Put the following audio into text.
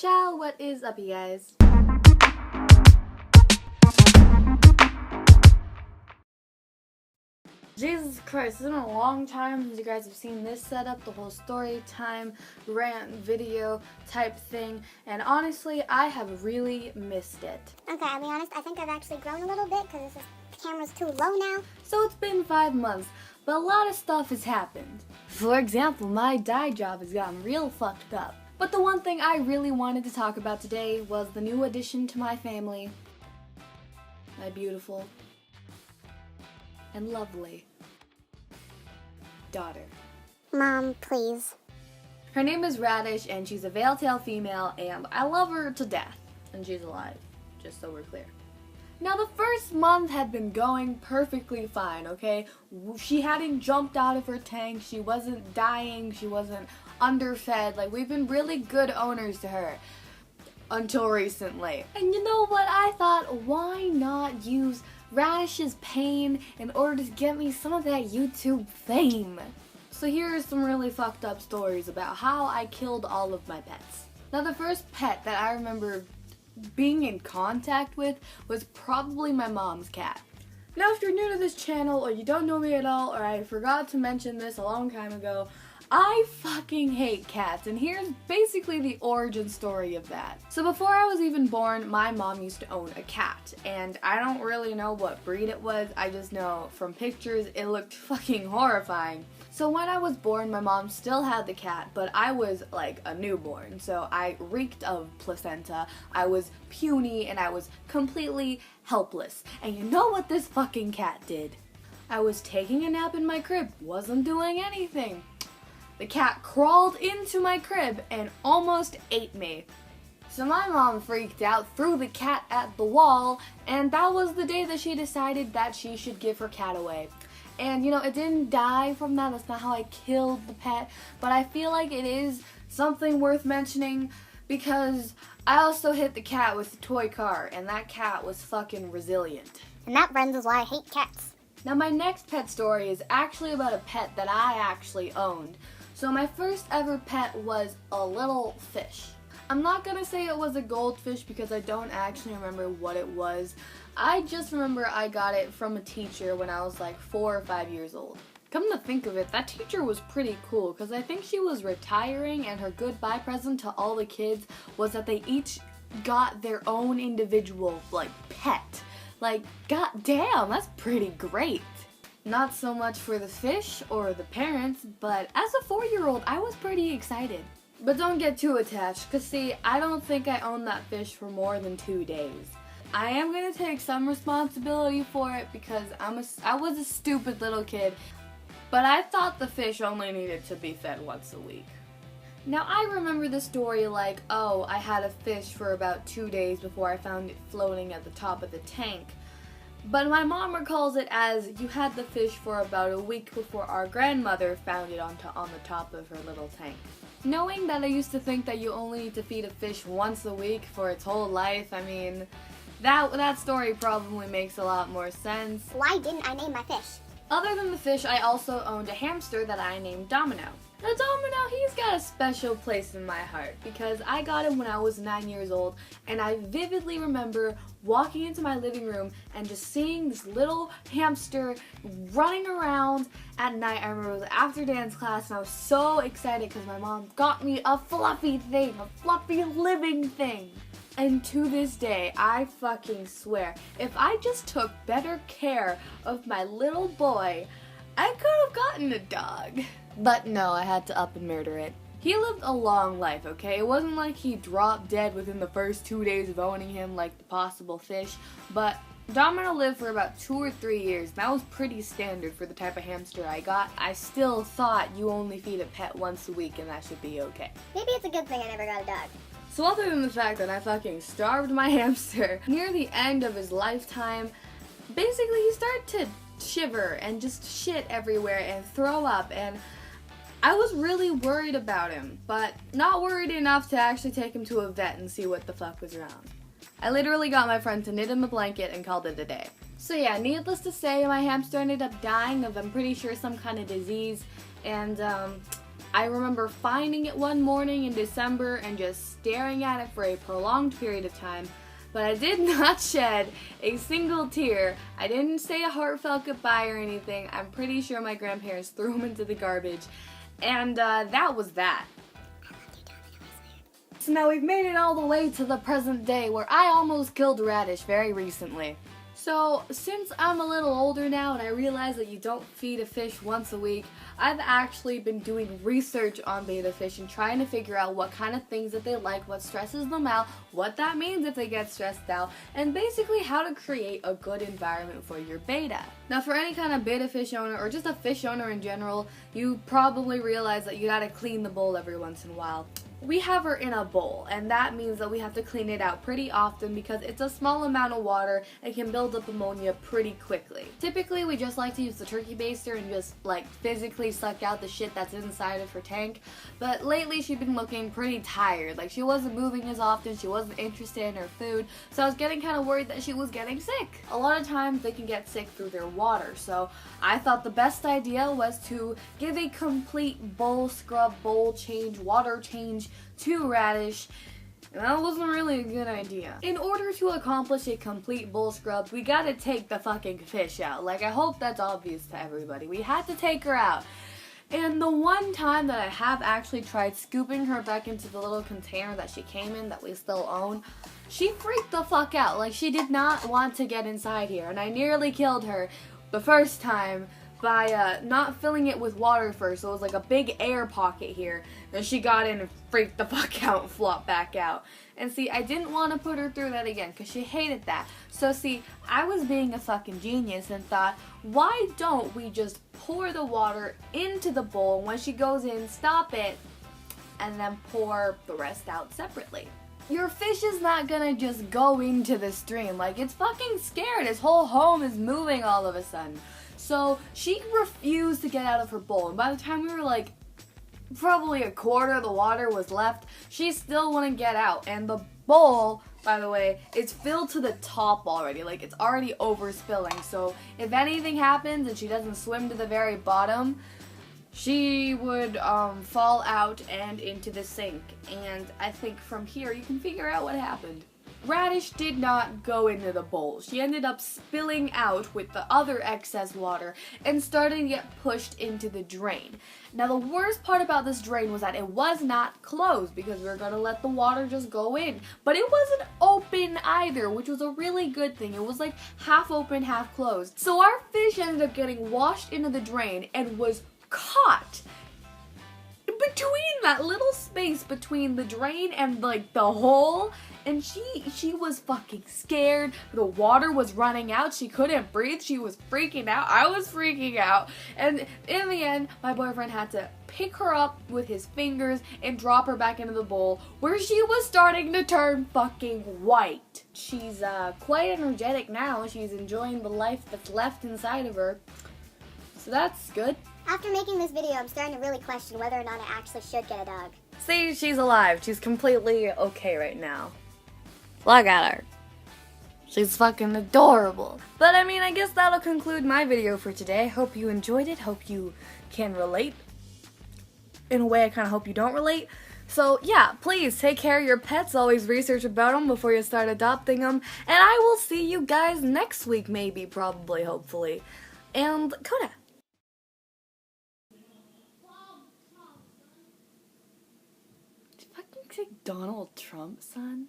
Ciao, what is up, you guys? Jesus Christ, it's been a long time since you guys have seen this setup, the whole story time, rant, video type thing, and honestly, I have really missed it. Okay, I'll be honest, I think I've actually grown a little bit because the camera's too low now. So it's been 5 months, but a lot of stuff has happened. For example, my dye job has gotten real fucked up. But the one thing I really wanted to talk about today was the new addition to my family. My beautiful and lovely daughter. Mom, please. Her name is Radish and she's a veil-tail female and I love her to death. And she's alive, just so we're clear. Now the first month had been going perfectly fine, okay? She hadn't jumped out of her tank, she wasn't dying, she wasn't underfed. Like, we've been really good owners to her. Until recently. And you know what? I thought, why not use Radish's pain in order to get me some of that YouTube fame? So here are some really fucked up stories about how I killed all of my pets. Now the first pet that I remember being in contact with was probably my mom's cat. Now if you're new to this channel or you don't know me at all or I forgot to mention this a long time ago, I fucking hate cats, and here's basically the origin story of that. So before I was even born, my mom used to own a cat, and I don't really know what breed it was, I just know from pictures it looked fucking horrifying. So when I was born, my mom still had the cat, but I was like a newborn, so I reeked of placenta, I was puny, and I was completely helpless. And you know what this fucking cat did? I was taking a nap in my crib, wasn't doing anything. The cat crawled into my crib and almost ate me. So my mom freaked out, threw the cat at the wall, and that was the day that she decided that she should give her cat away. And you know, it didn't die from that, that's not how I killed the pet, but I feel like it is something worth mentioning because I also hit the cat with a toy car, and that cat was fucking resilient. And that, friends, is why I hate cats. Now my next pet story is actually about a pet that I actually owned. So my first ever pet was a little fish. I'm not gonna say it was a goldfish because I don't actually remember what it was. I just remember I got it from a teacher when I was like 4 or 5 years old. Come to think of it, that teacher was pretty cool because I think she was retiring and her goodbye present to all the kids was that they each got their own individual, like, pet. Like, goddamn, that's pretty great. Not so much for the fish or the parents, but as a 4-year-old, I was pretty excited. But don't get too attached, cause see, I don't think I owned that fish for more than 2 days. I am gonna take some responsibility for it because I was a stupid little kid, but I thought the fish only needed to be fed once a week. Now I remember the story like, oh, I had a fish for about 2 days before I found it floating at the top of the tank. But my mom recalls it as you had the fish for about a week before our grandmother found it on the top of her little tank. Knowing that I used to think that you only need to feed a fish once a week for its whole life, I mean, that story probably makes a lot more sense. Why didn't I name my fish? Other than the fish, I also owned a hamster that I named Domino. Now Domino, he's got a special place in my heart because I got him when I was 9 years old and I vividly remember walking into my living room and just seeing this little hamster running around at night. I remember it was after dance class and I was so excited because my mom got me a fluffy thing, a fluffy living thing. And to this day, I fucking swear, if I just took better care of my little boy, I could have gotten a dog. But no, I had to up and murder it. He lived a long life, okay? It wasn't like he dropped dead within the first 2 days of owning him like the possible fish, but Domino lived for about 2 or 3 years. That was pretty standard for the type of hamster I got. I still thought you only feed a pet once a week and that should be okay. Maybe it's a good thing I never got a dog. So other than the fact that I fucking starved my hamster, near the end of his lifetime, basically he started to shiver and just shit everywhere and throw up, and I was really worried about him, but not worried enough to actually take him to a vet and see what the fuck was wrong. I literally got my friend to knit him a blanket and called it a day. So yeah, needless to say, my hamster ended up dying of, I'm pretty sure, some kind of disease, and I remember finding it one morning in December and just staring at it for a prolonged period of time, but I did not shed a single tear. I didn't say a heartfelt goodbye or anything. I'm pretty sure my grandparents threw them into the garbage, and that was that. So now we've made it all the way to the present day where I almost killed Radish very recently. So, since I'm a little older now and I realize that you don't feed a fish once a week, I've actually been doing research on betta fish and trying to figure out what kind of things that they like, what stresses them out, what that means if they get stressed out, and basically how to create a good environment for your betta. Now, for any kind of betta fish owner or just a fish owner in general, you probably realize that you gotta clean the bowl every once in a while. We have her in a bowl, and that means that we have to clean it out pretty often because it's a small amount of water and can build up ammonia pretty quickly. Typically, we just like to use the turkey baster and just like physically suck out the shit that's inside of her tank, but lately she'd been looking pretty tired. Like, she wasn't moving as often, she wasn't interested in her food, so I was getting kind of worried that she was getting sick. A lot of times they can get sick through their water, so I thought the best idea was to give a complete bowl scrub, bowl change, water change to Radish. And that wasn't really a good idea. In order to accomplish a complete bowl scrub, we gotta take the fucking fish out. Like, I hope that's obvious to everybody. We had to take her out. And the one time that I have actually tried scooping her back into the little container that she came in that we still own, she freaked the fuck out. Like, she did not want to get inside here. And I nearly killed her the first time by not filling it with water first. So it was like a big air pocket here. And she got in and freaked the fuck out and flopped back out. And see, I didn't want to put her through that again because she hated that. So see, I was being a fucking genius and thought, why don't we just pour the water into the bowl? When she goes in, stop it, and then pour the rest out separately. Your fish is not gonna just go into the stream. Like, it's fucking scared. Its whole home is moving all of a sudden. So she refused to get out of her bowl, and by the time we were like probably a quarter of the water was left, she still wouldn't get out. And the bowl, by the way, is filled to the top already. Like, it's already overspilling. So if anything happens and she doesn't swim to the very bottom, she would fall out and into the sink. And I think from here you can figure out what happened. Radish did not go into the bowl. She ended up spilling out with the other excess water and starting to get pushed into the drain. Now, the worst part about this drain was that it was not closed because we were going to let the water just go in. But it wasn't open either, which was a really good thing. It was like half open, half closed. So our fish ended up getting washed into the drain and was caught between that little space between the drain and like the hole. And she was fucking scared. The water was running out. She couldn't breathe. She was freaking out. I was freaking out. And in the end, my boyfriend had to pick her up with his fingers and drop her back into the bowl where she was starting to turn fucking white. She's quite energetic now. She's enjoying the life that's left inside of her. So that's good. After making this video, I'm starting to really question whether or not I actually should get a dog. See, she's alive. She's completely okay right now. Look at her. She's fucking adorable. But I mean, I guess that'll conclude my video for today. Hope you enjoyed it. Hope you can relate. In a way, I kind of hope you don't relate. So yeah, please take care of your pets. Always research about them before you start adopting them. And I will see you guys next week, maybe, probably, hopefully. And Coda. Did you fucking say Donald Trump, son?